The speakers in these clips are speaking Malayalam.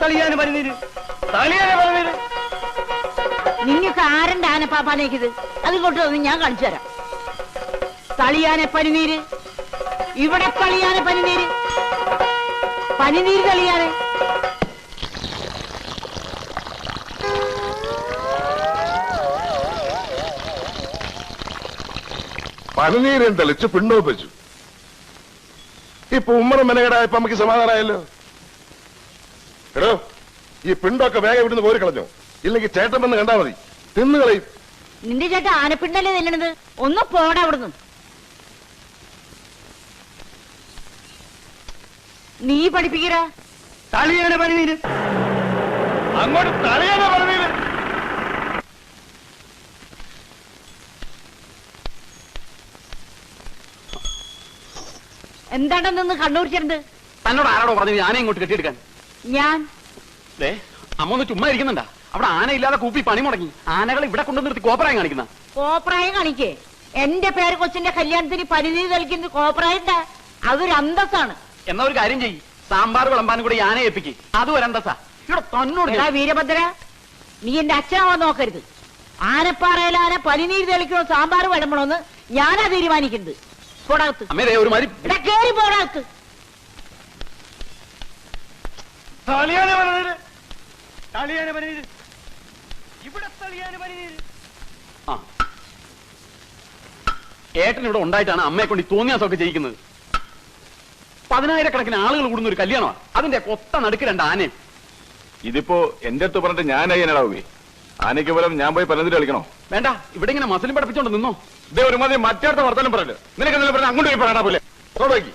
തളിയാന് പനിനീര്, തളിയാന് പനിനീര്. നിങ്ങൾക്ക് ആരന്റെ ആനപ്പാപ്പാനേക്കിത്? അതുകൊണ്ട് ഒന്ന് ഞാൻ കാണിച്ചു തരാം. തളിയാനെ പനിനീര്, ഇവിടെ തളിയാനെ പനിനീര്, പനിനീര് തളിയാനെ. പനിനീരും തെളിച്ച് പിണ്ടവും വെച്ചു. ഇപ്പൊ ഉമ്മറും മെനകേടായപ്പോ നമുക്ക് സമാധാനമായല്ലോ. എടോ, ഈ പിണ്ടൊക്കെ വേഗം ഇവിടുന്ന് കോരി കളഞ്ഞോ, ഇല്ലെങ്കിൽ ചേട്ടൻ വന്ന് കണ്ടാ മതി, തിന്നുകളയും. നിന്റെ ചേട്ടൻ ആനപ്പിണ്ടല്ലേ തിന്നണത്? ഒന്ന് പോടാ അവിടുന്ന്. നീ പഠിപ്പിക്കടാ. തളിയാന പനിനീര്, അങ്ങോട്ട് തളിയാന പനിനീര്. എന്താണെന്ന് കണ്ണൂരിച്ചിട്ടുണ്ട്. തന്നോട് ആരാടോ പറഞ്ഞു ആന ഇങ്ങോട്ട് കെട്ടിയെടുക്കാൻ? ഞാൻ അമ്മ ഒന്ന് ചുമ്മാ ഇരിക്കുന്നുണ്ടാ? അവിടെ ആനയില്ലാതെ കൂപ്പി പണി മുടങ്ങി. ആനകൾ ഇവിടെ കൊണ്ടു നിർത്തി കോപ്പറായം കാണിക്കുന്ന. കോപ്രായം കാണിക്കേ? എന്റെ പേര് കൊച്ചിന്റെ കല്യാണത്തിന് പനിനീര് തളിക്കുന്നത് കോപ്രായണ്ട, അതൊരു അന്തസ്സാണ്. എന്നാ ഒരു കാര്യം ചെയ്യ്, സാമ്പാർ വിളമ്പാനും കൂടെ ആനയെ ഏൽപ്പിക്ക്, അതും ഒരു അന്തസ്സാ. ഇവിടെ തന്നോട് വീരഭദ്ര, നീ എന്റെ അച്ഛനാവാൻ നോക്കരുത്. ആനപ്പാറയിലാന പനിനീര് തെളിക്കണോ സാമ്പാർ വിളമ്പണോന്ന് ഞാനാ തീരുമാനിക്കുന്നത്. പോടാകത്ത് കേറി പോടാകത്ത്. തളിയാന പനിനീര്, തളിയാന പനിനീര്, ഇവിടെ തളിയാന പനിനീര്. ഏട്ടൻ ഇവിടെ ഉണ്ടായിട്ടാണ് അമ്മയെ കൊണ്ട് തോന്നിയാസൊക്കെ ചെയ്യിക്കുന്നത്. 10,000-കണക്കിന് ആളുകൾ കൂടുന്ന ഒരു കല്യാണമാണ്, അതിന്റെ കൊത്ത നടുക്ക് 2 ആനയും. ഇതിപ്പോ എന്റെ അടുത്ത് പറഞ്ഞിട്ട് ഞാനായി എന്നടാവേ. ആനയ്ക്ക് പോലും ഞാൻ പോയി പനന്തിരി കളിക്കണോ? വേണ്ട, ഇവിടെ ഇങ്ങനെ മസിലും പഠിപ്പിച്ചോണ്ട് നിന്നോ. ഇതേ ഒരുമാതിരി മറ്റേടത്തെ വർത്തമാനം പറയല്ലോ. നിനക്ക് എന്തെങ്കിലും പറഞ്ഞാൽ അങ്ങോട്ട് പോയി പറയണ പോലെ തുടങ്ങി.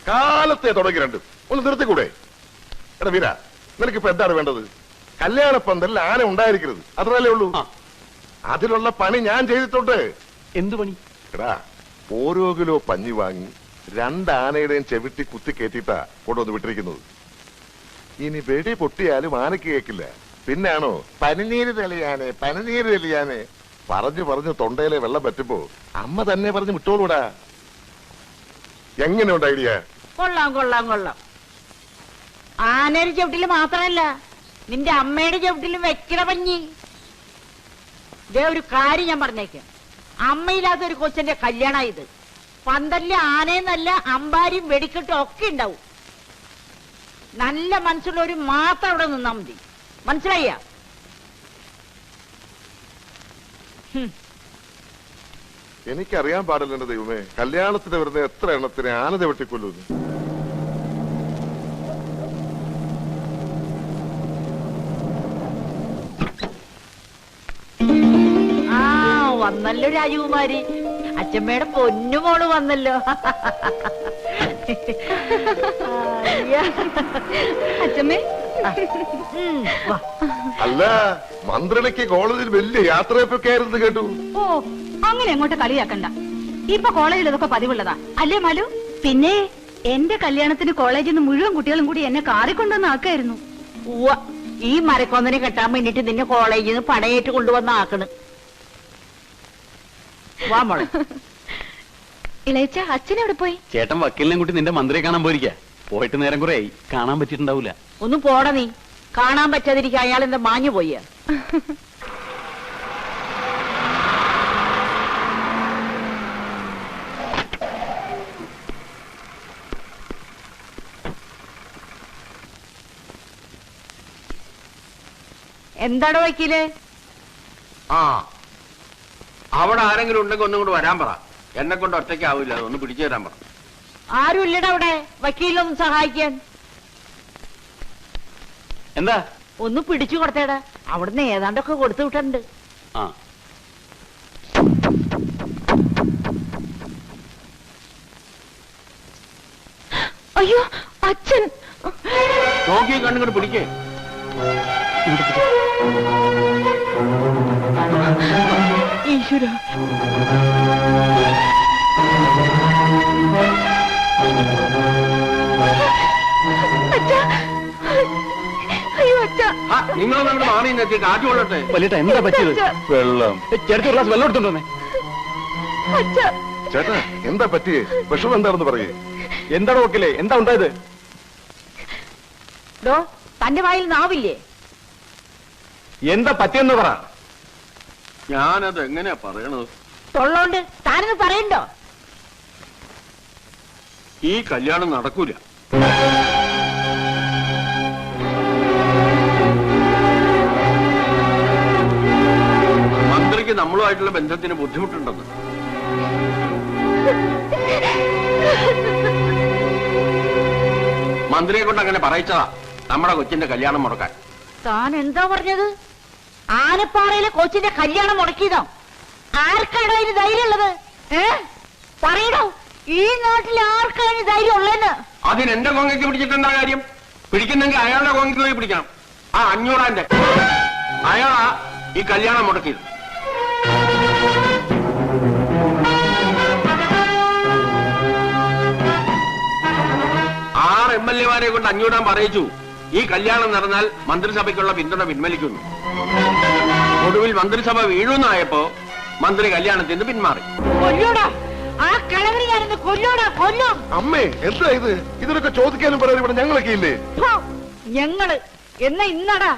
കാലത്തെ തുടങ്ങി രണ്ടും ഒന്ന് നിർത്തിക്കൂടെ? എടാ വീര, നിനക്കിപ്പോ എന്താണ് വേണ്ടത്? കല്യാണ പന്തലിൽ ആന ഉണ്ടായിരിക്കരുത്, അത്രല്ലേ ഉള്ളൂ. അതിലുള്ള പണി ഞാൻ ചെയ്തിട്ടുണ്ട്. എന്ത് പണി? എടാ, ഓരോ കിലോ പഞ്ഞി വാങ്ങി 2 ആനയുടെയും ചെവിട്ടി കുത്തി കയറ്റിയിട്ടാ കൊണ്ടുവന്ന് വിട്ടിരിക്കുന്നത്. ഇനി വെടി പൊട്ടിയാലും ആനയ്ക്ക് കേൾക്കില്ല. പിന്നാണോ പനിനീര് തെളിയാനെ, പനിനീര് തെളിയാനെ പറഞ്ഞു തൊണ്ടയിലെ വെള്ളം പറ്റുമ്പോ അമ്മ തന്നെ പറഞ്ഞ് വിട്ടോളൂടാ. എങ്ങനെയുണ്ട് ഐഡിയ? കൊള്ളാം കൊള്ളാം കൊള്ളാം. ആനയുടെ ചവിട്ടില് മാത്രമല്ല, നിന്റെ അമ്മയുടെ ചവിട്ടിലും വെക്കണ പഞ്ഞി. ഇതേ ഒരു കാര്യം ഞാൻ പറഞ്ഞേക്കാം, അമ്മയില്ലാത്ത ഒരു കൊച്ചന്റെ കല്യാണ ഇത്. പന്തലില് ആനയെന്നല്ല അമ്പാരിയും വെടിക്കെട്ടും ഒക്കെ ഉണ്ടാവും. നല്ല മനസ്സുള്ളവര് മാത്രം അവിടെ നിന്നാ മതി, മനസ്സിലായ? എനിക്കറിയാൻ പാടില്ല എന്റെ ദൈവമേ, കല്യാണത്തിന് വരുന്ന എത്ര എണ്ണത്തിന് ആന വെട്ടിക്കൊല്ലുന്നു. വന്നല്ലോ രാജകുമാരി, അച്ഛമ്മയുടെ പൊന്നുമോള് വന്നല്ലോ. അച്ഛമ്മേ, അല്ല, മന്ത്രിക്ക് കോളേജിൽ വലിയ യാത്രയൊക്കെ ആയിരുന്നു കേട്ടു. ഓ, അങ്ങനെ അങ്ങോട്ട് കളിയാക്കണ്ട. ഇപ്പൊ കോളേജിൽ ഇതൊക്കെ പതിവുള്ളതാ അല്ലേ മാലു? പിന്നെ എന്റെ കല്യാണത്തിന് കോളേജിൽ നിന്ന് മുഴുവൻ കുട്ടികളും കൂടി എന്നെ കാറിക്കൊണ്ടുവന്ന് ആക്കായിരുന്നു. ഈ മരക്കൊന്നിനെ കെട്ടാൻ വേണ്ടിട്ട് നിന്നെ കോളേജിൽ നിന്ന് പടയേറ്റ് കൊണ്ടുവന്ന് ആക്കണ്. വാ മോളെ. ഇളയച്ച, അച്ഛൻ എവിടെ പോയി? ചേട്ടൻ വക്കീലിനെ കൂട്ടി നിന്റെ മന്ത്രിയെ കാണാൻ പോയിരിക്കാ. പോയിട്ട് നേരം കുറെ ആയി, കാണാൻ പറ്റിയിട്ടുണ്ടാവൂല. ഒന്ന് പോടാ നീ, കാണാൻ പറ്റാതിരിക്കുക. അയാൾ എന്താ മാഞ്ഞു പോയ? എന്താടോ വക്കീല്? അവിടെ ആരെങ്കിലും ഉണ്ടെങ്കിൽ ഒന്നും കൊണ്ട് വരാൻ പറ. എന്നെ കൊണ്ട് ഒറ്റയ്ക്കാവില്ല, ഒന്ന് പിടിച്ചു തരാൻ പറ. ആരും ഇല്ലടാ അവിടെ വക്കീലൊന്നും സഹായിക്കാൻ. എന്താ? ഒന്ന് പിടിച്ചു കൊടുത്തേടാ, അവിടുന്ന് ഏതാണ്ടൊക്കെ കൊടുത്തു വിട്ടുണ്ട്. അയ്യോ അച്ഛൻ, നോക്കി കണ്ണുകൊണ്ട് പിടിക്കേ. ഈശ്വര, അയ്യോ അച്ഛ, നിങ്ങളൊന്നും അങ്ങോട്ട് മാറി നിർത്തി കാറ്റ് കൊള്ളട്ടെ. വലിയ എന്താ പറ്റിയത്? വെള്ളം. ചേട്ടത്തി ഒരു ഗ്ലാസ് വെള്ളം എടുത്തോണ്ടേ. ചേട്ടാ, എന്താ പറ്റിയേ? വിഷമം എന്താണെന്ന് പറയേ. എന്താണ് വക്കീലേ, എന്താ ഉണ്ടായത്? തന്റെ വായിൽ നാവില്ലേ? എന്താ പറ്റിയെന്ന് പറ. ഞാനത് എങ്ങനെയാ പറയണത്? തൊള്ളോണ്ട് താനൊന്ന് പറയണ്ടോ? ഈ കല്യാണം നടക്കൂല. മന്ത്രിക്ക് നമ്മളുമായിട്ടുള്ള ബന്ധത്തിന് ബുദ്ധിമുട്ടുണ്ടെന്ന്. മന്ത്രിയെ കൊണ്ട് അങ്ങനെ പറയിച്ചതാ നമ്മുടെ കൊച്ചിന്റെ കല്യാണം മുടക്കാൻ. താൻ എന്താ പറഞ്ഞത്? ആനപ്പാറയിലെ കൊച്ചിന്റെ കല്യാണം മുടക്കിയതോ? ആർക്കാണോ അതിന് ധൈര്യമുള്ളത്? പറയണോ? ഈ നാട്ടിൽ ആർക്കാണ് ധൈര്യം ഉള്ളതെന്ന്? അതിന് എന്റെ കോങ്ങയ്ക്ക് പിടിച്ചിട്ടെന്താ കാര്യം? പിടിക്കുന്നെങ്കിൽ അയാളുടെ കോങ്ങയ്ക്ക് പോയി പിടിക്കണം. ആ 500 അയാളാ ഈ കല്യാണം മുടക്കിയത്. 6 MLA-മാരെ കൊണ്ട് 500 പറയിച്ചു. ഈ കല്യാണം നടന്നാൽ മന്ത്രിസഭയ്ക്കുള്ള പിന്തുണ പിൻവലിക്കുന്നു. ഒടുവിൽ മന്ത്രിസഭ വീഴുന്നായപ്പോ മന്ത്രി കല്യാണത്തിന് പിന്മാറി. കൊല്ലൂടാ, ആ കളവരി ഞാനെന്ന് കൊല്ലൂടാ, കൊല്ലും. അമ്മേ എന്താ ഇത്? ഇതിനൊക്കെ ചോദിക്കാനും പറയാനും ഇവിടെ ഞങ്ങളൊക്കെ ഇല്ലേ? ഞങ്ങള് എന്നാ ഇന്നടാ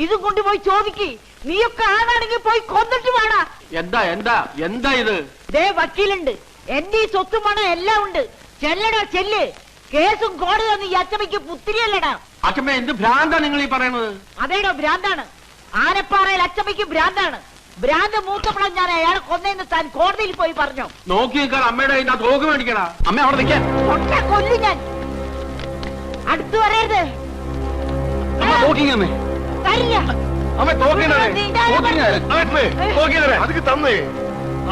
ഇതും കൊണ്ടുപോയി ചോദിക്ക്. നീയൊക്കെ ആണാണെങ്കിൽ പോയി കൊന്നിട്ട് വേണ. എന്താ എന്താ എന്താ ഇത്? ദേ വക്കീലുണ്ട്, എന്റെ ഈ സ്വത്തും പണം എല്ലാം ഉണ്ട്. ചെല്ലടാ ചെല്ല്. കേസും കോടതിയൊന്നും ഈ അച്ചമ്മയ്ക്ക് പുത്തിരിയല്ലടാ. അച്ഛമ്മ എന്ത് ഭ്രാന്താ നിങ്ങൾ ഈ പറയണത്? അതേടോ ഭ്രാന്താണ്. ആനപ്പാറയിൽ അച്ചമ്മയ്ക്ക് ഭ്രാന്താണ്. ഭ്രാന്ത് മൂത്തപ്പണം ഞാൻ അയാളെ കൊന്നേന്ന് താൻ കോടതിയിൽ പോയി പറഞ്ഞു. നോക്കി നിൽക്കാൻ അമ്മയുടെ അതിന്റെ തോക്ക് മേടിക്കടാ. അമ്മ അവിടെ നിൽക്കാൻ. കൊല്ലു ഞാൻ. അടുത്തു പറയരുത്. തോക്കിങ്ങമ്മേ. തരില്ല. അമ്മ തോക്കിനേ അതൊക്കെ തന്നേ.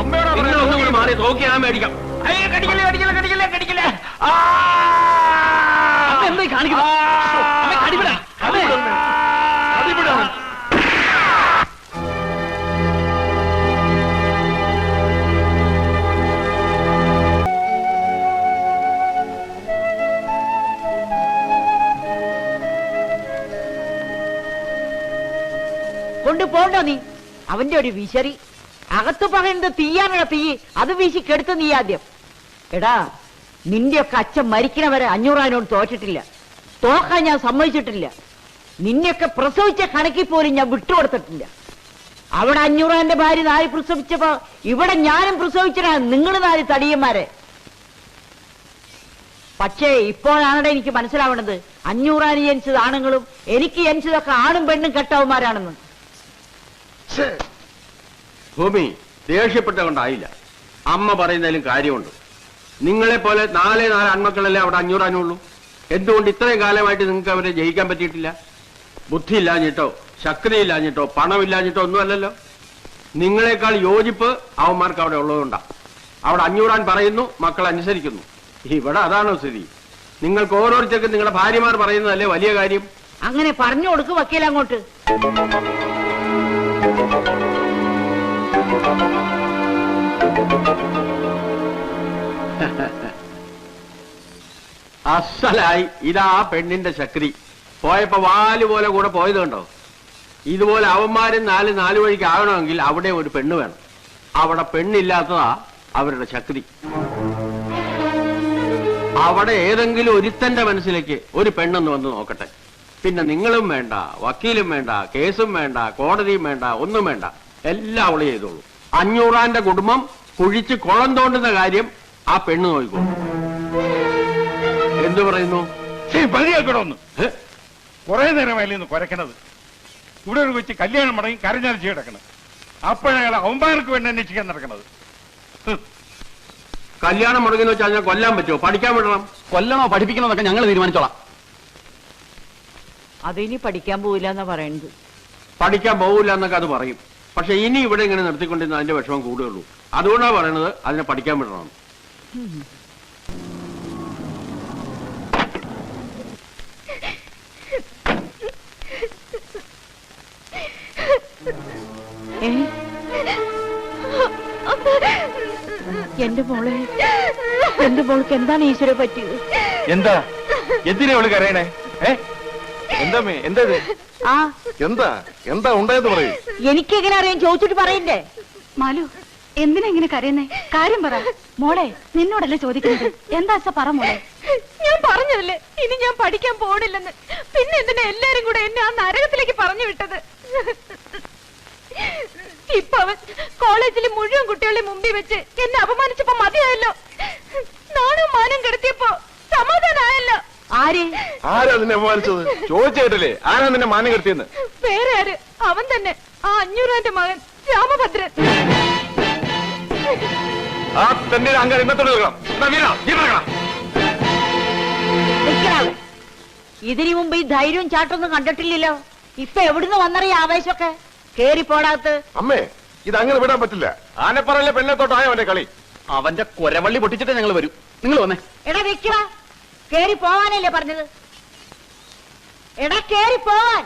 അമ്മയോടാ ഒന്നും കൂടി മാറി തോക്കി ഞാൻ മേടിക്കാം. കടിക്കല്ലേ കടിക്കല്ലേ കടിക്കല്ലേ കടിക്കല്ലേ. എന്തായി കാണിക്കുന്നത്? കടിപിടാ. അടിപിടാ. കൊണ്ടുപോണ്ടോ നീ? അവന്റെ ഒരു വിശറി. അകത്ത് പറയുന്നത് തീയാനുള്ള തീ, അത് വീശി കെടുത്ത് നീ ആദ്യം. എടാ, നിന്റെയൊക്കെ അച്ഛൻ മരിക്കണവരെ 500 തോറ്റിട്ടില്ല. തോക്കാൻ ഞാൻ സമ്മതിച്ചിട്ടില്ല. നിന്നെയൊക്കെ പ്രസവിച്ച കണക്കിൽ പോലും ഞാൻ വിട്ടുകൊടുത്തിട്ടില്ല. അവിടെ 500 ഭാര്യ 4 പ്രസവിച്ചപ്പോ ഇവിടെ ഞാനും പ്രസവിച്ചടാ നിങ്ങൾ 4 തടിയന്മാരെ. പക്ഷേ ഇപ്പോഴാണ് എനിക്ക് മനസ്സിലാവണത് 500 ജനിച്ചത് ആണുങ്ങളും എനിക്ക് ജനിച്ചതൊക്കെ ആണും പെണ്ണും കെട്ടവന്മാരാണെന്ന്. ഭൂമി ദേഷ്യപ്പെട്ട കൊണ്ടായില്ല. അമ്മ പറയുന്നതിലും കാര്യമുണ്ട്. നിങ്ങളെ പോലെ 4 ആൺമക്കളല്ലേ അവിടെ 500 ഉള്ളൂ. എന്തുകൊണ്ട് ഇത്രയും കാലമായിട്ട് നിങ്ങൾക്ക് അവരെ ജയിക്കാൻ പറ്റിയിട്ടില്ല? ബുദ്ധി ഇല്ലാഞ്ഞിട്ടോ ശക്തിയില്ലാഞ്ഞിട്ടോ പണമില്ലാഞ്ഞിട്ടോ ഒന്നുമല്ലല്ലോ. നിങ്ങളെക്കാൾ യോജിപ്പ് അവന്മാർക്ക് അവിടെ ഉള്ളതുകൊണ്ടാ. അവിടെ 500 പറയുന്നു, മക്കൾ അനുസരിക്കുന്നു. ഇവിടെ അതാണോ സ്ഥിതി? നിങ്ങൾക്ക് ഓരോരുത്തർക്കും നിങ്ങളുടെ ഭാര്യമാർ പറയുന്നതല്ലേ വലിയ കാര്യം? അങ്ങനെ പറഞ്ഞു കൊടുക്ക് വക്കീൽ അങ്ങോട്ട്. അസലായി. ഇതാ പെണ്ണിന്റെ ശക്തി. പോയപ്പോ വാല് പോലെ കൂടെ പോയത് കണ്ടോ? ഇതുപോലെ അവന്മാരും 4 വഴിക്ക് ആകണമെങ്കിൽ അവിടെ ഒരു പെണ്ണ് വേണം. അവിടെ പെണ്ണില്ലാത്തതാ അവരുടെ ശക്തി. അവിടെ ഏതെങ്കിലും ഒരുത്തന്റെ മനസ്സിലേക്ക് ഒരു പെണ്ണെന്ന് വന്ന് നോക്കട്ടെ. പിന്നെ നിങ്ങളും വേണ്ട, വക്കീലും വേണ്ട, കേസും വേണ്ട, കോടതിയും വേണ്ട, ഒന്നും വേണ്ട. എല്ലാം അവള് ചെയ്തോളൂ. 500 കുടുംബം കുഴിച്ച് കുളം തോണ്ടുന്ന കാര്യം ആ പെണ്ണ് നോക്കിക്കോളൂ. എന്തു പറയുന്നു? പതിയാക്കണമെന്ന് കുറെ നേരമല്ലേ ഇന്ന് കുരക്കണത്. ഇവിടെ ഒരു വെച്ച് കല്യാണം മടങ്ങി കരഞ്ഞാലിച്ച് കിടക്കണം. അപ്പോഴയാൾ അവന്മാർക്ക് വേണ്ടി അന്വേഷിക്കാൻ നടക്കണത്. കല്യാണം മുടങ്ങി വെച്ചാൽ ഞാൻ കൊല്ലാൻ പറ്റുമോ? പഠിക്കാൻ വിടണം. കൊല്ലണോ പഠിപ്പിക്കണോ എന്നൊക്കെ ഞങ്ങൾ തീരുമാനിച്ചോളാം. അതിനി പഠിക്കാൻ പോവില്ല എന്നാ പറയുന്നത്. പഠിക്കാൻ പോകില്ല എന്നൊക്കെ അത് പറയും. പക്ഷെ ഇനി ഇവിടെ ഇങ്ങനെ നിർത്തിക്കൊണ്ടിരുന്ന അതിന്റെ വിഷമം കൂടുകയുള്ളൂ. അതുകൊണ്ടാണ് പറയണത് അതിനെ പഠിക്കാൻ വിടണം. എന്റെ മോളെ, എന്റെ മോൾക്ക് എന്താണ് ഈശ്വര പറ്റിയത്? എന്താ എന്തിനാ അവള് കരയണേ? എന്താമേ എന്താ ആ എന്താ എന്താ ഉണ്ടായെന്ന് പറയൂ. എനിക്കെങ്ങനെ അറിയാൻ? ചോദിച്ചിട്ട് പറയണ്ടേ? മാലു, എന്തിനാ ഇങ്ങനെ കരയുന്നേ? കാര്യം പറ മോളെ. നിന്നോടല്ലേ ചോദിക്കുന്നത്. എന്താ പറ മോളെ. ഞാൻ പറഞ്ഞതല്ലേ ഇനി ഞാൻ പഠിക്കാൻ പോണില്ലെന്ന്. പിന്നെ എന്തിനാ എല്ലാരും കൂടെ എന്നെ ആ നരകത്തിലേക്ക് പറഞ്ഞു വിട്ടത്? ഇപ്പൊ അവൻ കോളേജിലെ മുഴുവൻ കുട്ടികളെ മുമ്പിൽ വെച്ച് എന്നെ അപമാനിച്ചപ്പോ മതിയായല്ലോ. നാണും മാനം കെടുത്തിയപ്പോ സമാധാനമായല്ലോ. ആരാ നിന്നെ അപമാനിച്ചത്? ചോദിച്ചേട്ടല്ലേ ആരാ നിന്നെ മാനം കെടുത്തിയെന്ന്? വേറെ ആര്? അവൻ തന്നെ, ആ 500 മകൻ രാമഭദ്രൻ. ആ തന്നെ അങ്കാർ ഇന്നത്തോടെ ഇതിനു മുമ്പ് ഈ ധൈര്യവും ചാട്ടൊന്നും കണ്ടിട്ടില്ലല്ലോ. ഇപ്പൊ എവിടുന്ന് വന്നറിയ ആവേശമൊക്കെ? കേറി പോടാത്ത്. അമ്മേ, ഇത് അങ്ങനെ വിടാൻ പറ്റില്ല. ആനപ്പറയിലെ പെണ്ണത്തോട്ടായോ അവന്റെ കളി? അവന്റെ കൊരവള്ളി പൊട്ടിച്ചിട്ട് ഞങ്ങൾ വരും. നിങ്ങൾ വന്നേ. എടാ വെക്കടാ, കേറി പോവാനല്ലേ പറഞ്ഞത്? എടാ കേറി പോവാൻ.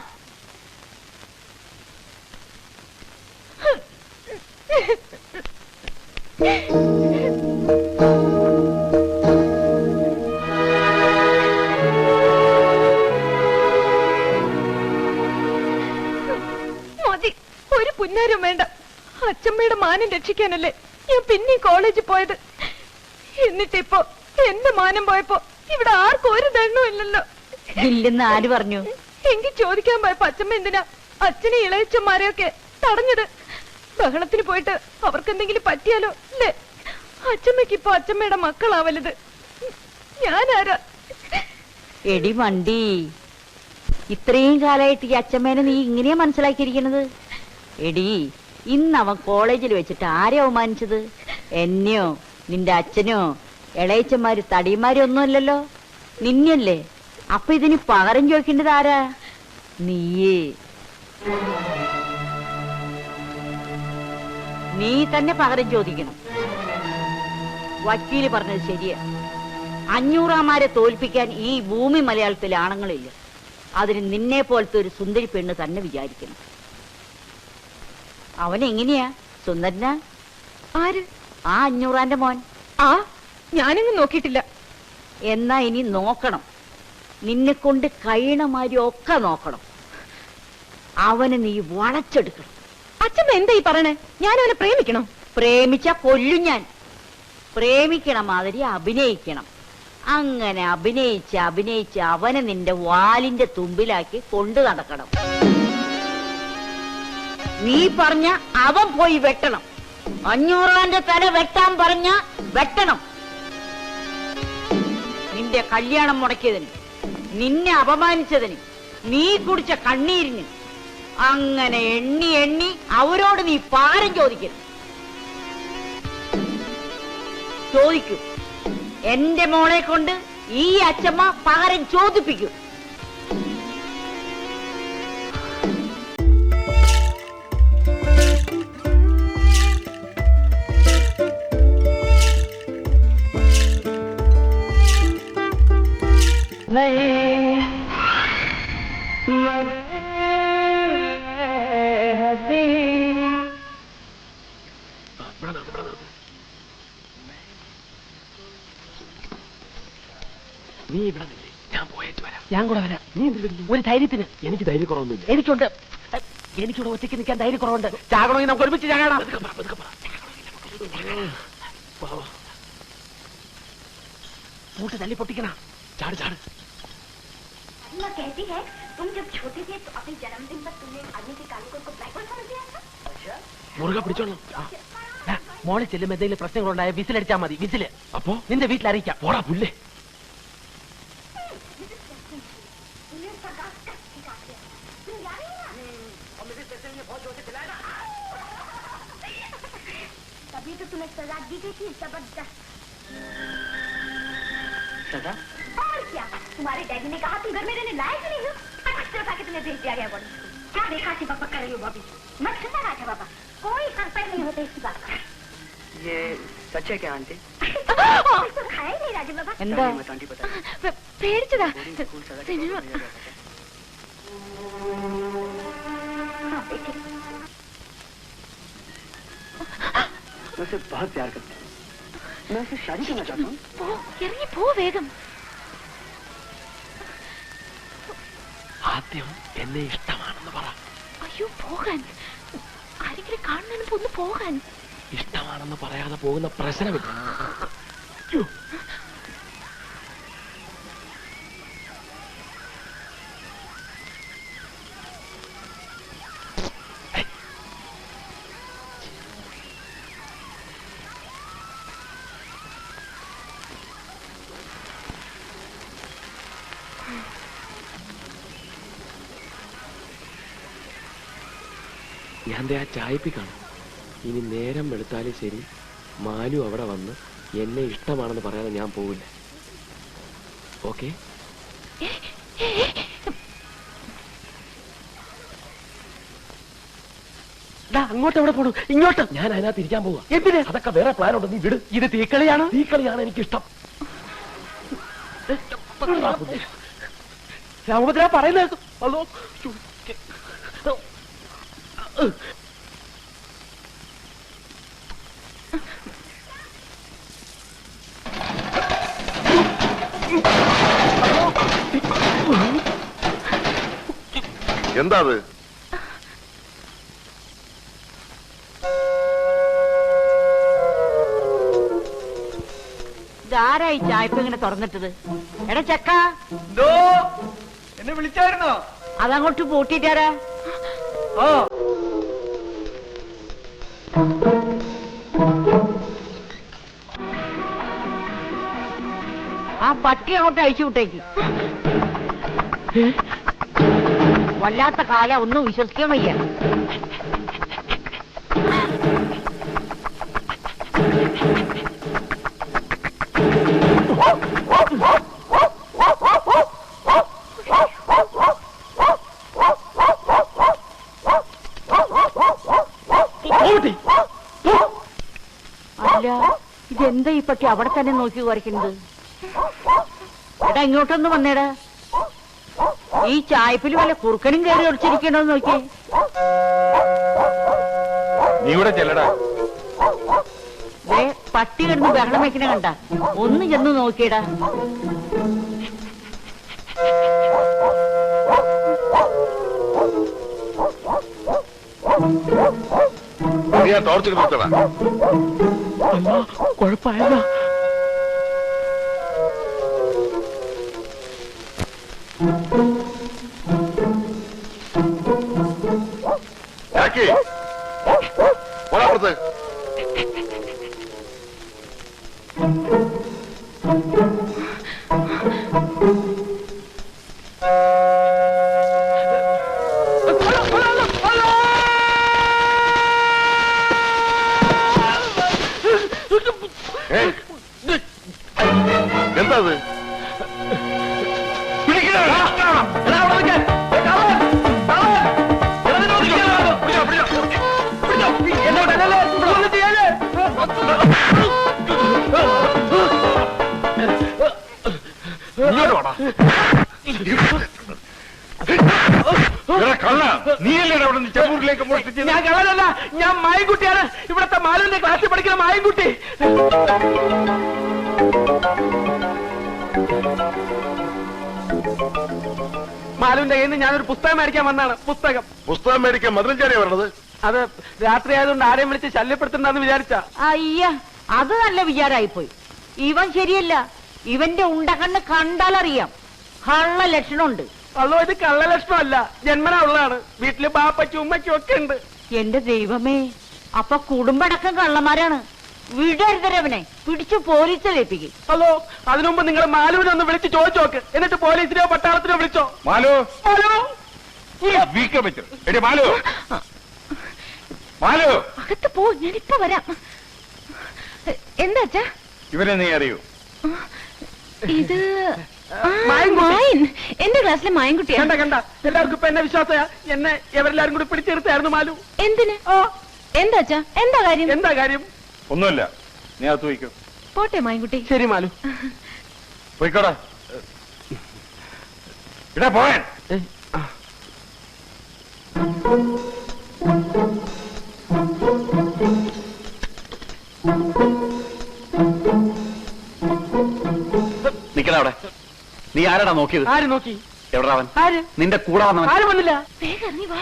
മതി, ഒരു പുന്നാരും വേണ്ട. അച്ഛമ്മയുടെ മാനം രക്ഷിക്കാനല്ലേ ഞാൻ പിന്നെ കോളേജിൽ പോയത്. എന്നിട്ടിപ്പോ എന്റെ മാനം പോയപ്പോ ഇവിടെ ആർക്കും ഒരു ദണ്ണവും ഇല്ലല്ലോ. ഇല്ലെന്ന് ആര് പറഞ്ഞു? എങ്കിൽ ചോദിക്കാൻ പോയപ്പോ അച്ഛമ്മ എന്തിനാ അച്ഛനെ ഇളയച്ചന്മാരെയൊക്കെ തടഞ്ഞത്? ബഹളത്തിന് പോയിട്ട് അവർക്ക് എന്തെങ്കിലും പറ്റിയാലോ അല്ലേ? അച്ഛമ്മക്ക് ഇപ്പൊ അച്ഛമ്മയുടെ മക്കളാ വലുത്. ഞാനാരാ? എടി വണ്ടി, ഇത്രയും കാലമായിട്ട് ഈ അച്ഛമ്മേനെ നീ ഇങ്ങനെയാ മനസ്സിലാക്കിയിരിക്കണത്? എടി, ഇന്ന് അവൻ കോളേജിൽ വെച്ചിട്ട് ആരെ അവമാനിച്ചത്? എന്നെയോ നിന്റെ അച്ഛനോ ഇളയച്ചന്മാര് തടിയന്മാരും ഒന്നുമല്ലല്ലോ, നിന്നല്ലേ. അപ്പൊ ഇതിന് പകരം ചോദിക്കേണ്ടത് ആരാ? നീയേ. നീ തന്നെ പകരം ചോദിക്കണം. വക്കീല് പറഞ്ഞത് ശരിയാ. 500 തോൽപ്പിക്കാൻ ഈ ഭൂമി മലയാളത്തിലെ ആണുങ്ങളില്ല. അതിന് നിന്നെ പോലത്തെ ഒരു സുന്ദരി പെണ്ണ് തന്നെ വിചാരിക്കണം. അവനെങ്ങനെയാ? സുന്ദരനാ? ആര്? ആ 500 മോൻ. ആ, ഞാനിങ്ങ് നോക്കിയിട്ടില്ല. എന്നാ ഇനി നോക്കണം. നിന്നെ കൊണ്ട് കഴിയണമാതിരി ഒക്കെ നോക്കണം. അവനെ നീ വളച്ചെടുക്കണം. അച്ഛമ്മ എന്താ ഈ പറയണേ? ഞാൻ അവനെ പ്രേമിക്കണോ? പ്രേമിച്ച കൊല്ലും ഞാൻ. പ്രേമിക്കണ മാതിരി അഭിനയിക്കണം. അങ്ങനെ അഭിനയിച്ച് അവനെ നിന്റെ വാലിന്റെ തുമ്പിലാക്കി കൊണ്ടു നടക്കണം. നീ പറഞ്ഞ അവൻ പോയി വെട്ടണം. 500 തല വെട്ടാൻ പറഞ്ഞ വെട്ടണം. നിന്റെ കല്യാണം മുടക്കിയതിന്, നിന്നെ അപമാനിച്ചതിന്, നീ കുടിച്ച കണ്ണീരിന്, അങ്ങനെ എണ്ണി എണ്ണി അവരോട് നീ പാരം ചോദിക്കണം. ചോദിക്കൂ. എന്റെ മോളെ കൊണ്ട് ഈ അച്ഛമ്മ പകരം ചോദിപ്പിക്കും. നീ ഇവിടെ നില്ലേ, ഞാൻ പോയേച്ച് വരാം. ഞാൻ കൂടെ വരാം. നീ എന്തിനു? ഒരു ധൈര്യത്തിന്. എനിക്ക് ധൈര്യക്കുറവൊന്നുമില്ല. എനിക്കുണ്ട്. എനിക്കിവിടെ ഒറ്റയ്ക്ക് നിൽക്കാൻ ധൈര്യക്കുറവുണ്ട്. ചാകണമെങ്കിൽ നമുക്ക് ഒരുമിച്ച് ചാകണം. പൂട്ട് തല്ലി പൊട്ടിക്കണം. ചാട് ചാട്. മുറുകെ പിടിച്ചോളണം. മോളിൽ ചെല്ലുമ്പോ എന്തെങ്കിലും പ്രശ്നങ്ങളുണ്ടായ വിസിലടിച്ചാൽ മതി. വിസില് അപ്പോ നിന്റെ വീട്ടിൽ അറിയിക്കാം. പോടാ പുല്ലേ. तभी तो तुम्हें सजा दी गई थी जबरदस्त। सजा? और क्या, तुम्हारे डैडी ने कहा तुम घर में रहने लायक नहीं हो, उठा के तुम्हें भेज दिया गया बॉडी स्कूल। क्या देखा थी बकबक कर रही हो भाभी? मत सुना रहा था बाबा, कोई फर्क नहीं होता इसकी बात का। ये सच है क्या आंटी? तो खाया ही नहीं राजू बाबा। എന്താ? പേടിച്ചതാ. मैं उसे बहुत प्यार करता हूँ. मैं उसे शादी करना चाहता हूँ. ഇറങ്ങി പോ വേഗം. ആദ്യം എന്നെ ഇഷ്ടമാണെന്ന് പറ. അയ്യോ പോകാൻ. ആരെങ്കിലും കാണുന്നതിന് ഒന്ന് പോകാൻ. ഇഷ്ടമാണെന്ന് പറയാതെ പോകുന്ന പ്രശ്നമില്ല. ഞാൻ ദേ ആ ചായപ്പി കാണും. ഇനി നേരം വെളുത്താലും ശരി മാലു അവിടെ വന്ന് എന്നെ ഇഷ്ടമാണെന്ന് പറയാതെ ഞാൻ പോവില്ല. ഓക്കെ? അങ്ങോട്ട് എവിടെ പോണു? ഇങ്ങോട്ട്. ഞാൻ അതിനകത്ത് ഇരിക്കാൻ പോവാ. എന്തിന്? അതൊക്കെ വേറെ പ്ലാൻ ഉണ്ട്, നീ വിട്. ഇത് തീക്കളിയാണ്. തീക്കളിയാണ് എനിക്കിഷ്ടം. രാമഭദ്ര പറയുന്നത് അതോ എന്താ അത്? ഇതാരായി ചായപ്പ് ഇങ്ങനെ തുറന്നിട്ടത്? എടാ ചക്ക, എന്നെ വിളിച്ചായിരുന്നോ? അതങ്ങോട്ട് പൂട്ടിട്ടാരാ? ഓ, ആ പട്ടി അങ്ങോട്ട് അഴിച്ചു വിട്ടേക്ക്. വല്ലാത്ത കാലം, ഒന്നും വിശ്വസിക്കാൻ വയ്യ. അല്ല, ഇതെന്താ ഈ പട്ടി അവിടെ തന്നെ നോക്കി കുറയ്ക്കുന്നത്? എടാ ഇങ്ങോട്ടൊന്ന് വന്നേടാ. ഈ ചായപ്പിൽ വല്ല കുറുക്കനും കയറി ഒളിച്ചിരിക്കണോന്ന് നോക്കിയേ. നീ ഇവിടെ ചെല്ലടാ. പട്ടി കിടന്ന് ബഹളം വെക്കണ കണ്ട, ഒന്ന് ചെന്ന് നോക്കിയടാ. ടോർച്ച് കിട്ടടാ. കുഴപ്പമായല്ല. പുറത്ത് എന്താ അത്? നീയല്ലേ അവിടെ നിന്ന് ചെമ്പൂരിലേക്ക് മോഷ്ടിച്ചത്? ഞാൻ കള്ളനല്ല, ഞാൻ മായൻകുട്ടിയാണ്. ഇവിടത്തെ മാലുവിന്റെ ക്ലാസ്സിൽ പഠിക്കുന്ന മായൻകുട്ടി. മാലുവിന്റെ കയ്യിൽ നിന്ന് ഞാനൊരു പുസ്തകം മേടിക്കാൻ വന്നാണ്. പുസ്തകം മേടിക്കാൻ മധുരഞ്ചാരിയാ വരണത്? അത് രാത്രി ആയതുകൊണ്ട് ആരെയും വിളിച്ച് ശല്യപ്പെടുത്തണ്ടെന്ന് വിചാരിച്ച. അയ്യ, അത് നല്ല വിചാരായിപ്പോയി. ഇവൻ ശരിയല്ല. ഇവന്റെ ഉണ്ടകണ്ണ് കണ്ടാലറിയാം കള്ള ലക്ഷണമുണ്ട്. അതോ ഇത് കള്ള ലക്ഷണമല്ല, ജന്മനാ ഉള്ളതാണ്. വീട്ടില് ബാപ്പയ്ക്കും ഉമ്മയ്ക്കും ഒക്കെ ഉണ്ട്. എന്റെ ദൈവമേ, അപ്പൊ കുടുംബടക്കം കള്ളന്മാരാണ്. വിടരുതരവനെ പിടിച്ചു പോലീസിലേപ്പിക്കും. അതോ അതിനുമുമ്പ് നിങ്ങൾ മാലുവിനെ ഒന്ന് വിളിച്ച് ചോദിച്ചു നോക്ക്. എന്നിട്ട് പോലീസിനെയോ പട്ടാളത്തിനോ വിളിച്ചോ. മാലു, മാലു, മാലു, മാലു, അകത്ത് പോ, ഞാനിപ്പോ വരാം. എന്താ അച്ഛാ? ഇവരെ നീ അറിയൂ? ഇത് മായൻ, എന്റെ ക്ലാസ്സിലെ മായൻകുട്ടിയാ. കണ്ട കണ്ട, എല്ലാവർക്കും ഇപ്പൊ എന്നെ വിശ്വാസയാ. എന്നെ എവരെല്ലാരും കൂടി പിടിച്ചെടുത്തായിരുന്നു മാലു. എന്തിന്? എന്താ അച്ഛാ? എന്താ കാര്യം? എന്താ കാര്യം? ഒന്നുമില്ല, നീ അകത്ത് പോയിക്കോ. പോട്ടെ മായൻകുട്ടി. ശരി മാലു, പോയിക്കോടാ. ഇടാ പോയാൻ. നിക്കടാ അവിടെ. നീ ആരാടാ നോക്കിയത്? ആര് നോക്കി? എവിടാ അവൻ? ആര്? നിന്റെ കൂടെ വന്നവൻ. ആരും വന്നില്ല. വേഗം ഇറങ്ങി വാ.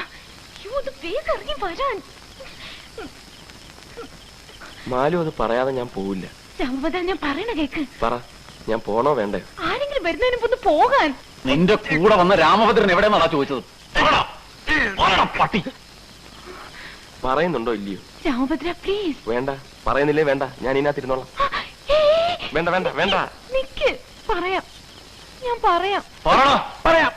വേഗം ഇറങ്ങി വരാൻ. മാലു അത് പറയാതെ ഞാൻ പോവില്ല. രാമഭദ്ര, ഞാൻ പറയണ കേക്ക്. പറ, ഞാൻ പോണോ വേണ്ടേ? ആരെങ്കിലും വരുന്നതിന് മുമ്പ് പോകാൻ. നിന്റെ കൂടെ വന്ന രാമഭദ്രൻ എവിടെയെന്നാടാ ചോദിച്ചത്? പട്ടി പറയുന്നുണ്ടോ ഇല്ലയോ? രാമഭദ്ര പ്ലീസ്. വേണ്ട, പറയുന്നില്ലേ വേണ്ട, ഞാൻ ഇതിനകത്തിരുന്നോളാം. വേണ്ട വേണ്ട വേണ്ട, നിക്ക്, പറയാം, ഞാൻ പറയാം. പറയാം.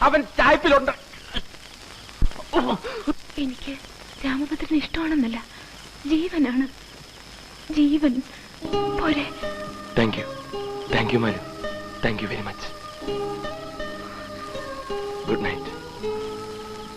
അവൻ ചായപ്പിലുണ്ട്. എനിക്ക് രാമഭദ്രന് ഇഷ്ടമാണെന്നല്ല, ജീവനാണ്. ജീവൻ പോരെ. Thank you Manu, thank you very much. Good night.